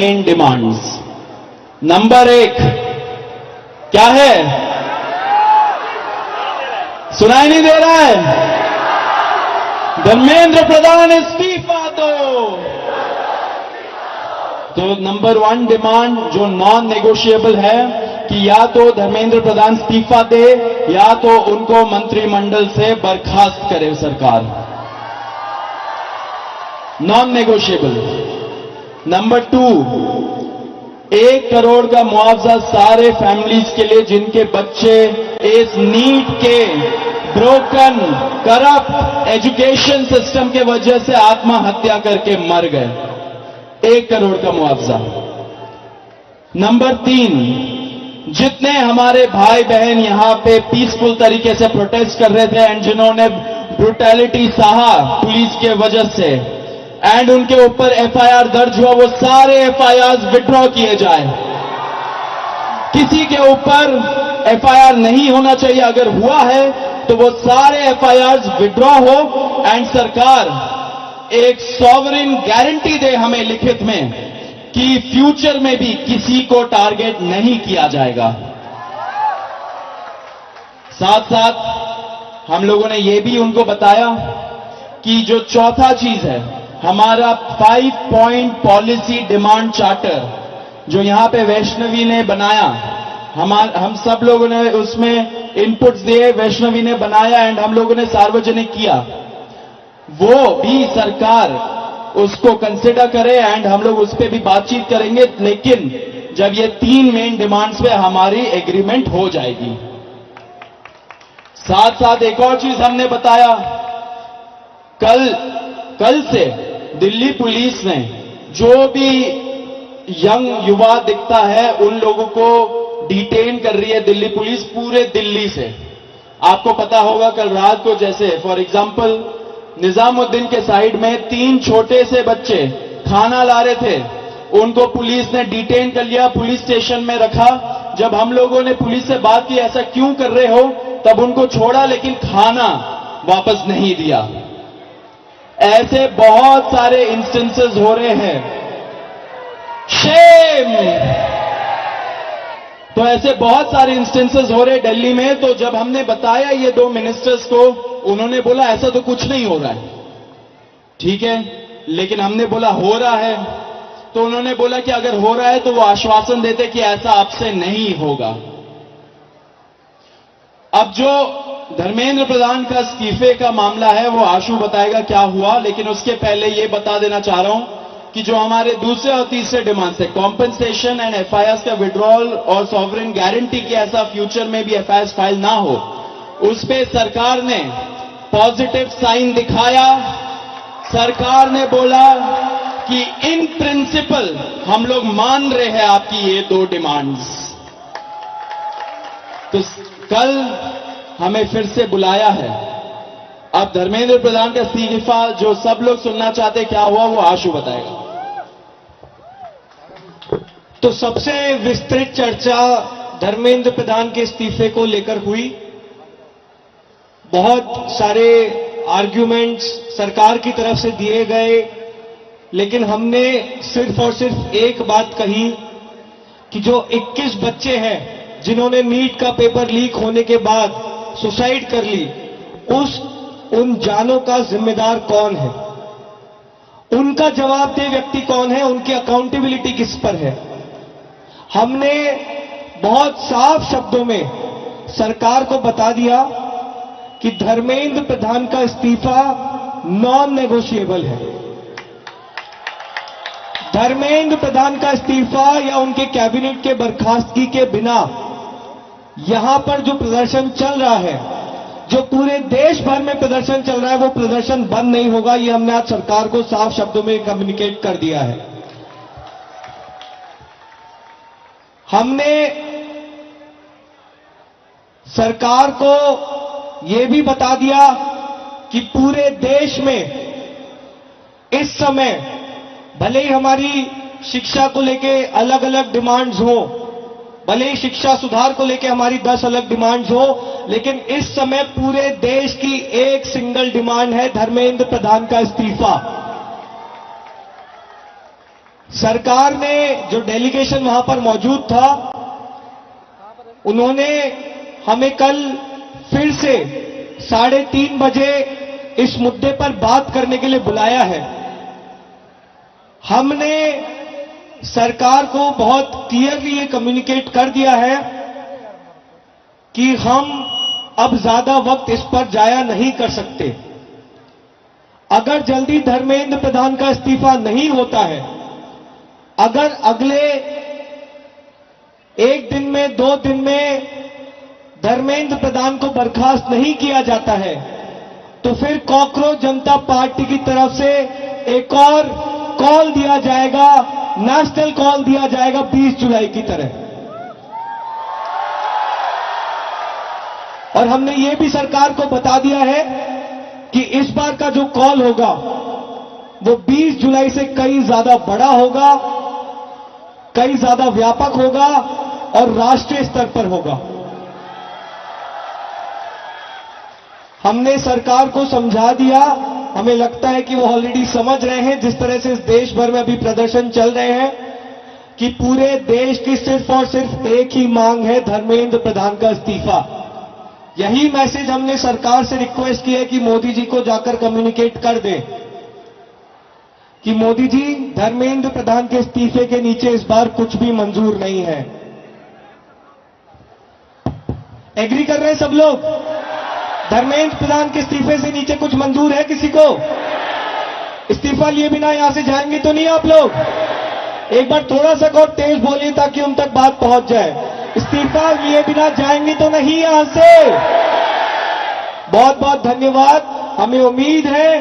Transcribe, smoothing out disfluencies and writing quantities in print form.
Main demands. Number 1 क्या है? सुनाई नहीं दे रहा है? धर्मेंद्र प्रधान इस्तीफा दो। तो नंबर 1 डिमांड जो नॉन नेगोशिएबल है कि या तो धर्मेंद्र प्रधान इस्तीफा दे या तो उनको मंत्रिमंडल से बर्खास्त करे सरकार। Non negotiable. नंबर 2, 1 करोड़ का मुआवजा सारे फैमिलीज के लिए जिनके बच्चे इस नीट के ब्रोकन करप्ट एजुकेशन सिस्टम के वजह से आत्महत्या करके मर गए। 1 करोड़ का मुआवजा। नंबर 3, जितने हमारे भाई बहन यहां पे पीसफुल तरीके से प्रोटेस्ट कर रहे थे एंड जिन्होंने ब्रुटैलिटी सहा पुलिस के वजह से एंड उनके ऊपर एफआईआर दर्ज हुआ, वो सारे एफआईआर विड्रॉ किए जाए। किसी के ऊपर एफआईआर नहीं होना चाहिए, अगर हुआ है तो वो सारे एफआईआर विड्रॉ हो एंड सरकार एक सॉवरेन गारंटी दे हमें लिखित में कि फ्यूचर में भी किसी को टारगेट नहीं किया जाएगा। साथ साथ हम लोगों ने यह भी उनको बताया कि जो चौथा चीज है हमारा 5 पॉइंट पॉलिसी डिमांड चार्टर जो यहां पे वैष्णवी ने बनाया, हम सब लोगों ने उसमें इनपुट्स दिए, वैष्णवी ने बनाया एंड हम लोगों ने सार्वजनिक किया, वो भी सरकार उसको कंसिडर करे एंड हम लोग उस पर भी बातचीत करेंगे, लेकिन जब ये 3 मेन डिमांड्स पे हमारी एग्रीमेंट हो जाएगी। साथ साथ एक और चीज हमने बताया, कल से दिल्ली पुलिस ने जो भी यंग युवा दिखता है उन लोगों को डिटेन कर रही है दिल्ली पुलिस पूरे दिल्ली से। आपको पता होगा कल रात को जैसे फॉर एग्जांपल निजामुद्दीन के साइड में 3 छोटे से बच्चे खाना ला रहे थे, उनको पुलिस ने डिटेन कर लिया, पुलिस स्टेशन में रखा। जब हम लोगों ने पुलिस से बात की ऐसा क्यों कर रहे हो, तब उनको छोड़ा लेकिन खाना वापस नहीं दिया। ऐसे बहुत सारे इंस्टेंसेस हो रहे हैं। शेम। तो ऐसे बहुत सारे इंस्टेंसेस हो रहे दिल्ली में। तो जब हमने बताया ये 2 मिनिस्टर्स को, उन्होंने बोला ऐसा तो कुछ नहीं हो रहा है। ठीक है, लेकिन हमने बोला हो रहा है, तो उन्होंने बोला कि अगर हो रहा है तो वो आश्वासन देते कि ऐसा आपसे नहीं होगा। अब जो धर्मेंद्र प्रधान का इस्तीफे का मामला है वो आशु बताएगा क्या हुआ, लेकिन उसके पहले ये बता देना चाह रहा हूं कि जो हमारे दूसरे और तीसरे डिमांड्स है, कॉम्पेंसेशन एंड एफआईआर का विड्रॉल और सॉवरेन गारंटी की ऐसा फ्यूचर में भी एफआईआर फाइल ना हो, उस पे सरकार ने पॉजिटिव साइन दिखाया। सरकार ने बोला कि इन प्रिंसिपल हम लोग मान रहे हैं आपकी ये 2 डिमांड्स। तो कल हमें फिर से बुलाया है। अब धर्मेंद्र प्रधान का इस्तीफा जो सब लोग सुनना चाहते क्या हुआ वो आशु बताएगा। तो सबसे विस्तृत चर्चा धर्मेंद्र प्रधान के इस्तीफे को लेकर हुई। बहुत सारे आर्ग्यूमेंट्स सरकार की तरफ से दिए गए, लेकिन हमने सिर्फ और सिर्फ एक बात कही कि जो 21 बच्चे हैं जिन्होंने नीट का पेपर लीक होने के बाद सुसाइड कर ली, उन जानों का जिम्मेदार कौन है, उनका जवाबदेह व्यक्ति कौन है, उनकी अकाउंटेबिलिटी किस पर है। हमने बहुत साफ शब्दों में सरकार को बता दिया कि धर्मेंद्र प्रधान का इस्तीफा नॉन नेगोशिएबल है। धर्मेंद्र प्रधान का इस्तीफा या उनके कैबिनेट के बर्खास्तगी के बिना यहां पर जो प्रदर्शन चल रहा है, जो पूरे देश भर में प्रदर्शन चल रहा है, वो प्रदर्शन बंद नहीं होगा। ये हमने आज सरकार को साफ शब्दों में कम्युनिकेट कर दिया है। हमने सरकार को यह भी बता दिया कि पूरे देश में इस समय भले ही हमारी शिक्षा को लेके अलग अलग डिमांड्स हो, भले ही शिक्षा सुधार को लेके हमारी 10 अलग डिमांड्स हो, लेकिन इस समय पूरे देश की एक सिंगल डिमांड है, धर्मेंद्र प्रधान का इस्तीफा। सरकार ने, जो डेलीगेशन वहां पर मौजूद था, उन्होंने हमें कल फिर से 3:30 बजे इस मुद्दे पर बात करने के लिए बुलाया है। हमने सरकार को बहुत क्लियरली ये कम्युनिकेट कर दिया है कि हम अब ज्यादा वक्त इस पर जाया नहीं कर सकते। अगर जल्दी धर्मेंद्र प्रधान का इस्तीफा नहीं होता है, अगर अगले 1 दिन में 2 दिन में धर्मेंद्र प्रधान को बर्खास्त नहीं किया जाता है, तो फिर कॉकरोच जनता पार्टी की तरफ से एक और कॉल दिया जाएगा, नेशनल कॉल दिया जाएगा 20 जुलाई की तरह। और हमने ये भी सरकार को बता दिया है कि इस बार का जो कॉल होगा वो 20 जुलाई से कई ज्यादा बड़ा होगा, कई ज्यादा व्यापक होगा और राष्ट्रीय स्तर पर होगा। हमने सरकार को समझा दिया, हमें लगता है कि वो ऑलरेडी समझ रहे हैं, जिस तरह से इस देश भर में अभी प्रदर्शन चल रहे हैं, कि पूरे देश की सिर्फ और सिर्फ एक ही मांग है, धर्मेंद्र प्रधान का इस्तीफा। यही मैसेज हमने सरकार से रिक्वेस्ट की है कि मोदी जी को जाकर कम्युनिकेट कर दें कि मोदी जी, धर्मेंद्र प्रधान के इस्तीफे के नीचे इस बार कुछ भी मंजूर नहीं है। एग्री कर रहे हैं सब लोग? धर्मेंद्र प्रधान के इस्तीफे से नीचे कुछ मंजूर है किसी को? इस्तीफा लिए बिना यहां से जाएंगे तो नहीं आप लोग? एक बार थोड़ा सा और तेज बोलिए ताकि उन तक बात पहुंच जाए। इस्तीफा लिए बिना जाएंगे तो नहीं यहां से? बहुत बहुत धन्यवाद। हमें उम्मीद है